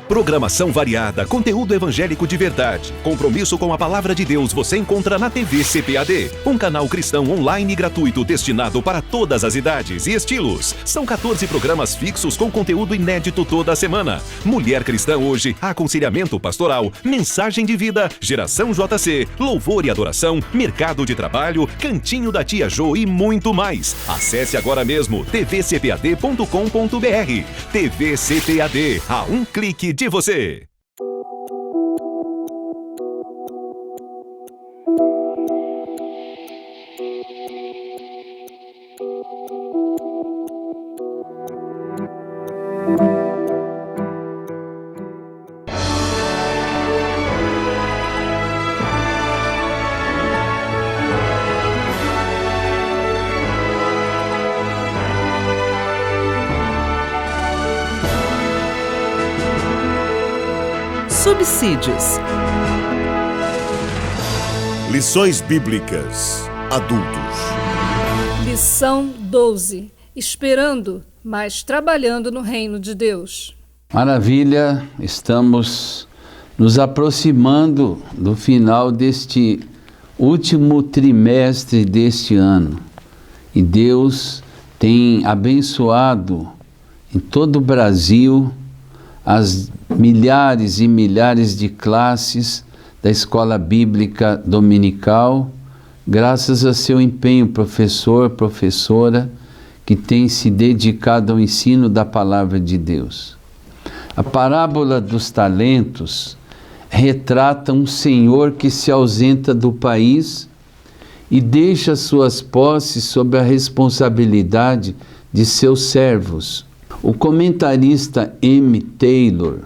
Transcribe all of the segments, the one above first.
Programação variada, conteúdo evangélico de verdade, compromisso com a palavra de Deus você encontra na TV CPAD, um canal cristão online gratuito destinado para todas as idades e estilos. São 14 programas fixos com conteúdo inédito toda a semana. Mulher Cristã Hoje, aconselhamento pastoral, mensagem de vida, geração JC, louvor e adoração, mercado de trabalho, cantinho da Tia Jo e muito mais. Acesse agora mesmo tvcpad.com.br. TV CPAD, a um clique de você. Subsídios. Lições Bíblicas. Adultos. Lição 12. Esperando, mas trabalhando no reino de Deus. Maravilha, estamos nos aproximando do final deste último trimestre deste ano. E Deus tem abençoado em todo o Brasil as milhares e milhares de classes da Escola Bíblica Dominical, graças a seu empenho, professor, professora, que tem se dedicado ao ensino da Palavra de Deus. A parábola dos talentos retrata um senhor que se ausenta do país e deixa suas posses sob a responsabilidade de seus servos. O comentarista M. Taylor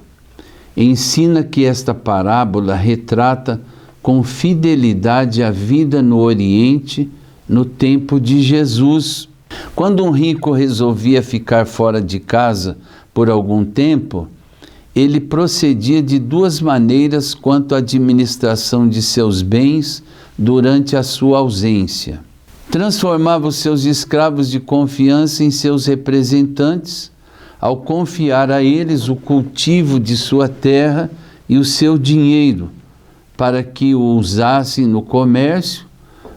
ensina que esta parábola retrata com fidelidade a vida no Oriente no tempo de Jesus. Quando um rico resolvia ficar fora de casa por algum tempo, ele procedia de duas maneiras quanto à administração de seus bens durante a sua ausência. Transformava os seus escravos de confiança em seus representantes, ao confiar a eles o cultivo de sua terra e o seu dinheiro, para que o usassem no comércio,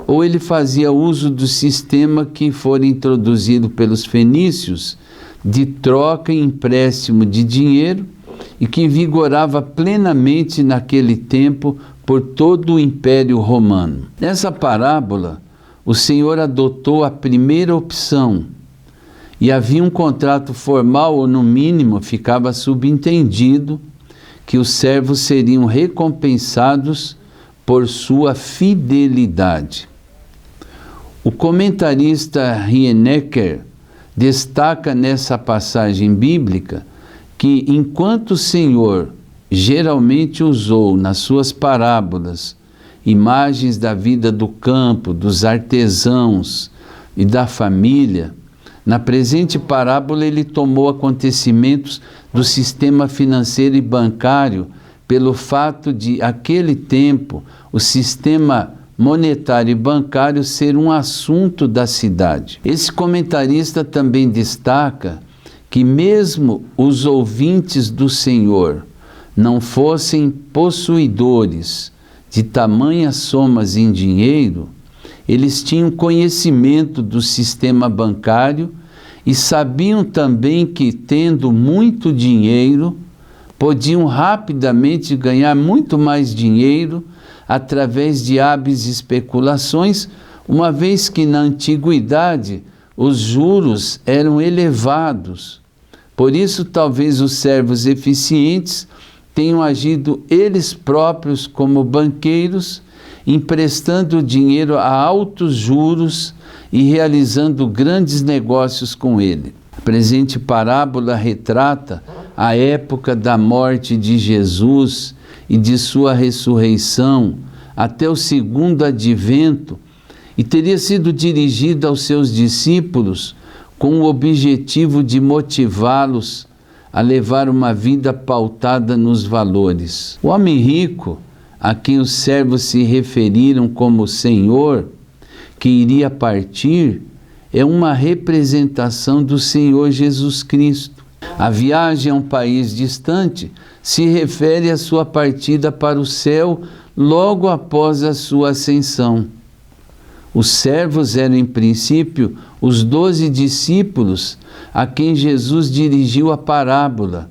ou ele fazia uso do sistema que fora introduzido pelos fenícios, de troca e empréstimo de dinheiro, e que vigorava plenamente naquele tempo por todo o Império Romano. Nessa parábola, o Senhor adotou a primeira opção, e havia um contrato formal, ou no mínimo ficava subentendido que os servos seriam recompensados por sua fidelidade. O comentarista Rienecker destaca nessa passagem bíblica que, enquanto o Senhor geralmente usou nas suas parábolas imagens da vida do campo, dos artesãos e da família, na presente parábola ele tomou acontecimentos do sistema financeiro e bancário pelo fato de, aquele tempo, o sistema monetário e bancário ser um assunto da cidade. Esse comentarista também destaca que mesmo os ouvintes do Senhor não fossem possuidores de tamanhas somas em dinheiro, eles tinham conhecimento do sistema bancário e sabiam também que, tendo muito dinheiro, podiam rapidamente ganhar muito mais dinheiro através de hábeis especulações, uma vez que na antiguidade os juros eram elevados. Por isso, talvez os servos eficientes tenham agido eles próprios como banqueiros, emprestando dinheiro a altos juros e realizando grandes negócios com ele. A presente parábola retrata a época da morte de Jesus e de sua ressurreição até o segundo advento, e teria sido dirigida aos seus discípulos com o objetivo de motivá-los a levar uma vida pautada nos valores. O homem rico, a quem os servos se referiram como Senhor, que iria partir, é uma representação do Senhor Jesus Cristo. A viagem a um país distante se refere à sua partida para o céu logo após a sua ascensão. Os servos eram, em princípio, os 12 discípulos a quem Jesus dirigiu a parábola,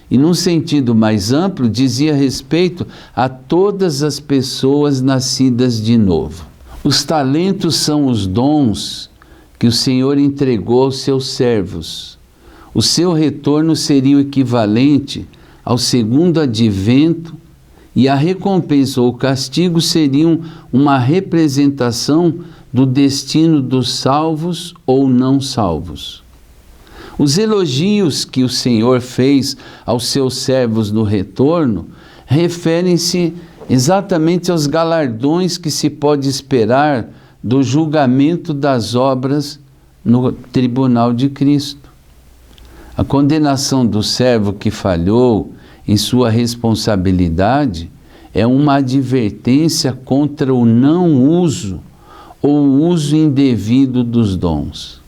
e, num sentido mais amplo, dizia respeito a todas as pessoas nascidas de novo. Os talentos são os dons que o Senhor entregou aos seus servos. O seu retorno seria o equivalente ao segundo advento, e a recompensa ou castigo seriam uma representação do destino dos salvos ou não salvos. Os elogios que o Senhor fez aos seus servos no retorno referem-se exatamente aos galardões que se pode esperar do julgamento das obras no tribunal de Cristo. A condenação do servo que falhou em sua responsabilidade é uma advertência contra o não uso ou o uso indevido dos dons.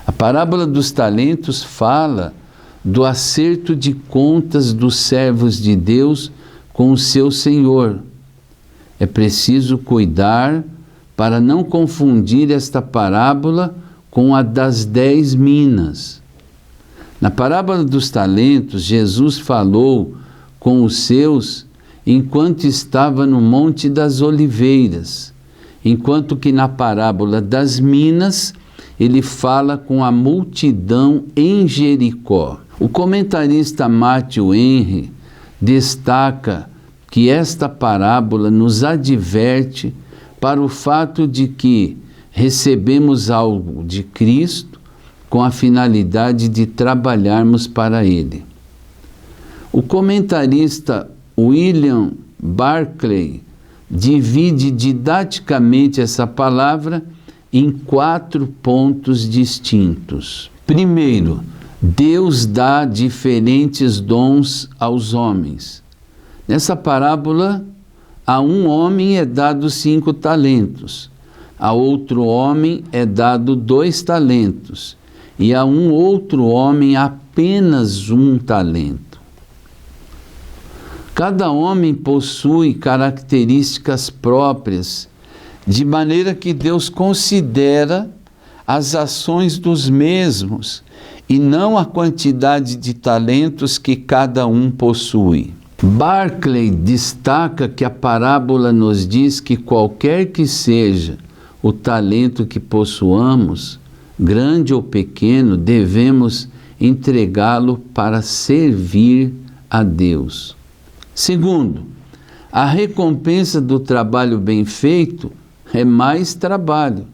A parábola dos talentos fala do acerto de contas dos servos de Deus com o seu Senhor. É preciso cuidar para não confundir esta parábola com a das 10 minas. Na parábola dos talentos, Jesus falou com os seus enquanto estava no Monte das Oliveiras, enquanto que na parábola das minas, ele fala com a multidão em Jericó. O comentarista Matthew Henry destaca que esta parábola nos adverte para o fato de que recebemos algo de Cristo com a finalidade de trabalharmos para Ele. O comentarista William Barclay divide didaticamente essa palavra em 4 pontos distintos. Primeiro, Deus dá diferentes dons aos homens. Nessa parábola, a um homem é dado 5 talentos, a outro homem é dado 2 talentos, e a um outro homem apenas 1 talento. Cada homem possui características próprias, de maneira que Deus considera as ações dos mesmos e não a quantidade de talentos que cada um possui. Barclay destaca que a parábola nos diz que qualquer que seja o talento que possuamos, grande ou pequeno, devemos entregá-lo para servir a Deus. Segundo, a recompensa do trabalho bem feito é mais trabalho.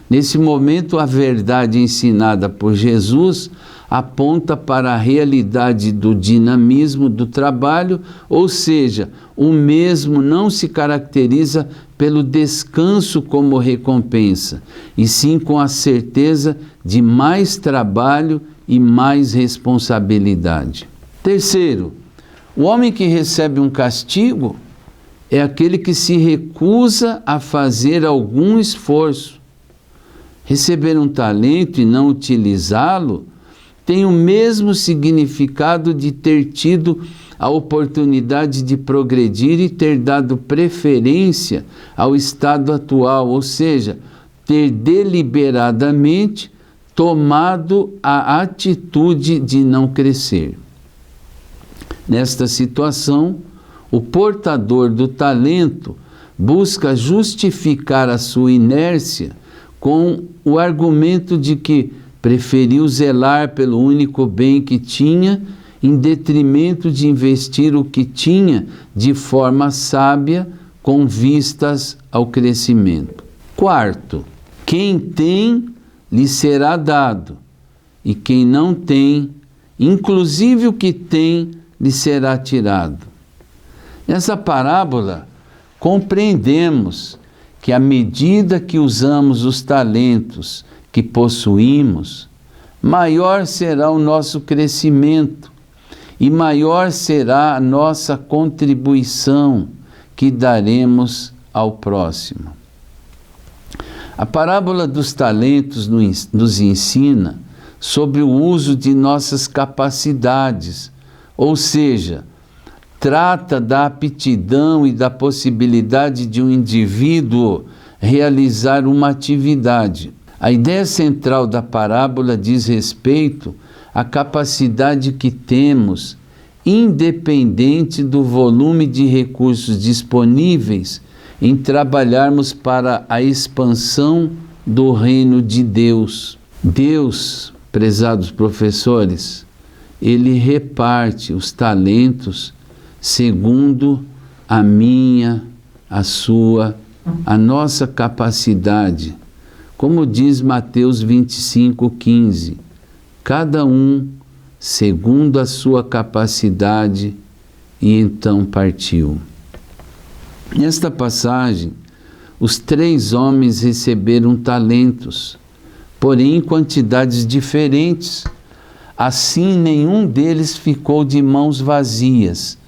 Nesse momento, a verdade ensinada por Jesus aponta para a realidade do dinamismo do trabalho, ou seja, o mesmo não se caracteriza pelo descanso como recompensa, e sim com a certeza de mais trabalho e mais responsabilidade. Terceiro, o homem que recebe um castigo é aquele que se recusa a fazer algum esforço. Receber um talento e não utilizá-lo tem o mesmo significado de ter tido a oportunidade de progredir e ter dado preferência ao estado atual, ou seja, ter deliberadamente tomado a atitude de não crescer. Nesta situação, o portador do talento busca justificar a sua inércia com o argumento de que preferiu zelar pelo único bem que tinha, em detrimento de investir o que tinha de forma sábia com vistas ao crescimento. Quarto, quem tem, lhe será dado, e quem não tem, inclusive o que tem, lhe será tirado. Nessa parábola, compreendemos que à medida que usamos os talentos que possuímos, maior será o nosso crescimento e maior será a nossa contribuição que daremos ao próximo. A parábola dos talentos nos ensina sobre o uso de nossas capacidades, Ou seja, trata da aptidão e da possibilidade de um indivíduo realizar uma atividade. A ideia central da parábola diz respeito à capacidade que temos, independente do volume de recursos disponíveis, em trabalharmos para a expansão do reino de Deus. Deus, prezados professores, Ele reparte os talentos segundo a minha, a sua, a nossa capacidade. Como diz Mateus 25:15, cada um segundo a sua capacidade, e então partiu. Nesta passagem, os 3 homens receberam talentos, porém em quantidades diferentes. Assim, nenhum deles ficou de mãos vazias,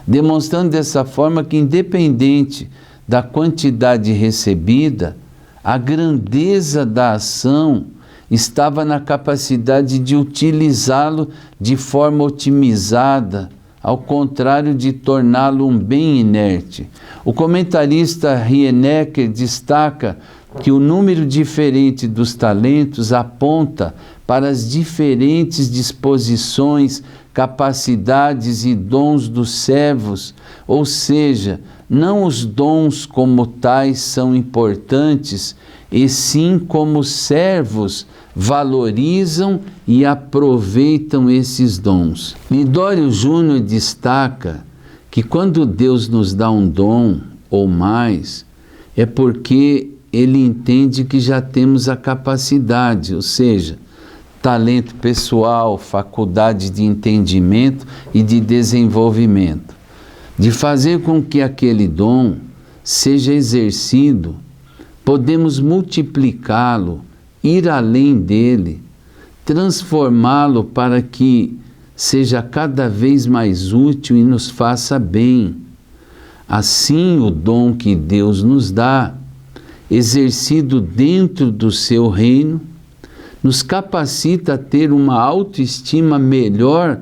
demonstrando dessa forma que, independente da quantidade recebida, a grandeza da ação estava na capacidade de utilizá-lo de forma otimizada, ao contrário de torná-lo um bem inerte. O comentarista Rienecker destaca que o número diferente dos talentos aponta para as diferentes disposições, capacidades e dons dos servos, ou seja, não os dons como tais são importantes, e sim como os servos valorizam e aproveitam esses dons. Lidório Júnior destaca que quando Deus nos dá um dom ou mais, é porque Ele entende que já temos a capacidade, ou seja, talento pessoal, faculdade de entendimento e de desenvolvimento, de fazer com que aquele dom seja exercido. Podemos multiplicá-lo, ir além dele, transformá-lo para que seja cada vez mais útil e nos faça bem. Assim, o dom que Deus nos dá, exercido dentro do seu reino, nos capacita a ter uma autoestima melhor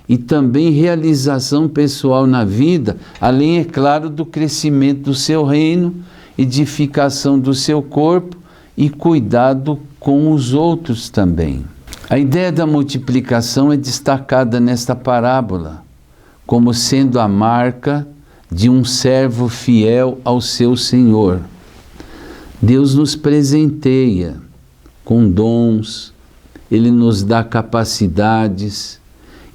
e também realização pessoal na vida, além, é claro, do crescimento do seu reino, edificação do seu corpo e cuidado com os outros também. A ideia da multiplicação é destacada nesta parábola, como sendo a marca de um servo fiel ao seu Senhor. Deus nos presenteia com dons, Ele nos dá capacidades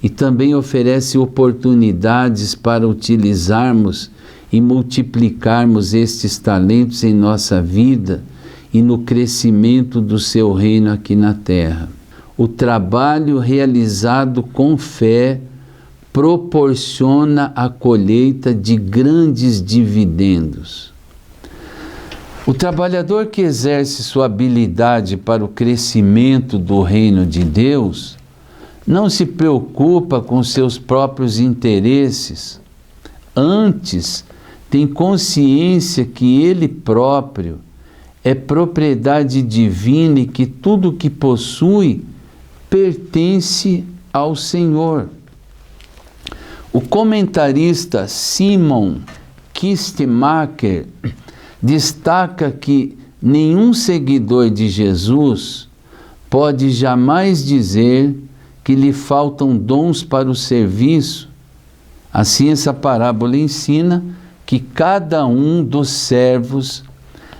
e também oferece oportunidades para utilizarmos e multiplicarmos estes talentos em nossa vida e no crescimento do seu reino aqui na terra. O trabalho realizado com fé proporciona a colheita de grandes dividendos. O trabalhador que exerce sua habilidade para o crescimento do reino de Deus não se preocupa com seus próprios interesses, antes tem consciência que ele próprio é propriedade divina e que tudo que possui pertence ao Senhor. O comentarista Simon Kistemacher destaca que nenhum seguidor de Jesus pode jamais dizer que lhe faltam dons para o serviço. Assim, essa parábola ensina que cada um dos servos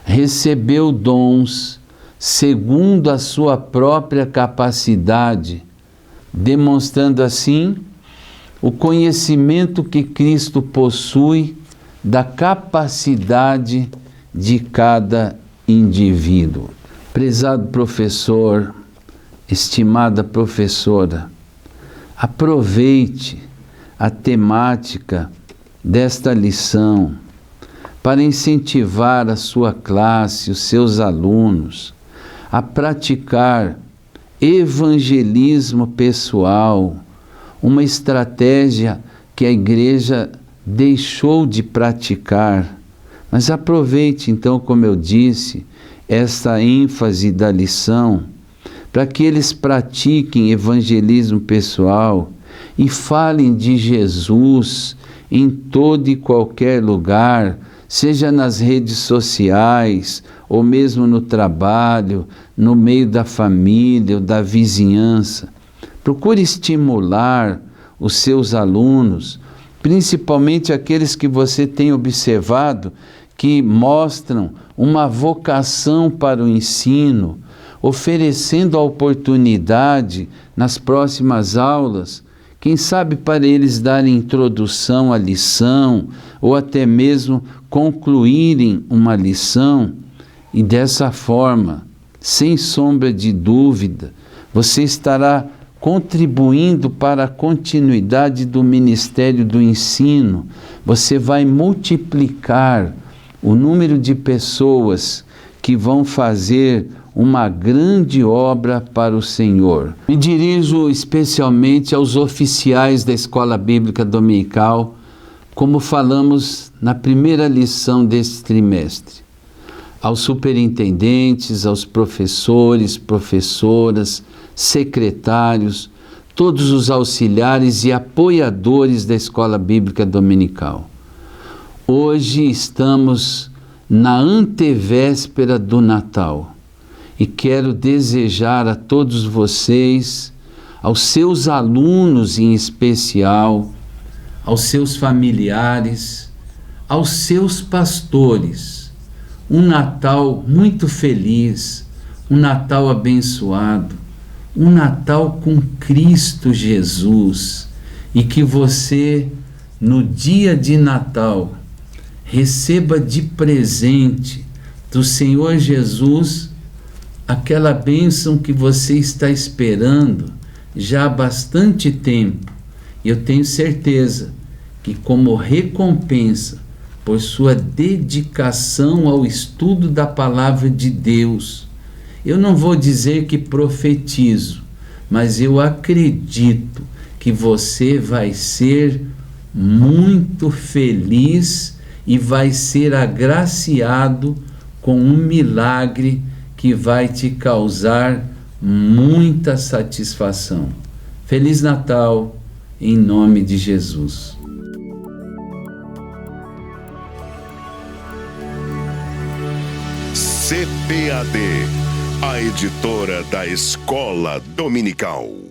recebeu dons segundo a sua própria capacidade, demonstrando assim o conhecimento que Cristo possui da capacidade de cada indivíduo. Prezado professor, estimada professora, aproveite a temática desta lição para incentivar a sua classe, os seus alunos, a praticar evangelismo pessoal, uma estratégia que a igreja deixou de praticar. Mas aproveite então, como eu disse, esta ênfase da lição para que eles pratiquem evangelismo pessoal e falem de Jesus em todo e qualquer lugar, seja nas redes sociais, ou mesmo no trabalho, no meio da família ou da vizinhança. Procure estimular os seus alunos, principalmente aqueles que você tem observado que mostram uma vocação para o ensino, oferecendo a oportunidade nas próximas aulas, quem sabe para eles darem introdução à lição, ou até mesmo concluírem uma lição, e dessa forma, sem sombra de dúvida, você estará contribuindo para a continuidade do ministério do ensino. Você vai multiplicar o número de pessoas que vão fazer uma grande obra para o Senhor. Me dirijo especialmente aos oficiais da Escola Bíblica Dominical, como falamos na primeira lição deste trimestre. Aos superintendentes, aos professores, professoras, secretários, todos os auxiliares e apoiadores da Escola Bíblica Dominical. Hoje estamos na antevéspera do Natal e quero desejar a todos vocês, aos seus alunos em especial, aos seus familiares, aos seus pastores, um Natal muito feliz, um Natal abençoado, um Natal com Cristo Jesus, e que você, no dia de Natal, receba de presente do Senhor Jesus aquela bênção que você está esperando já há bastante tempo. E eu tenho certeza que, como recompensa por sua dedicação ao estudo da palavra de Deus, eu não vou dizer que profetizo, mas eu acredito que você vai ser muito feliz e vai ser agraciado com um milagre que vai te causar muita satisfação. Feliz Natal, em nome de Jesus. CPAD, a editora da Escola Dominical.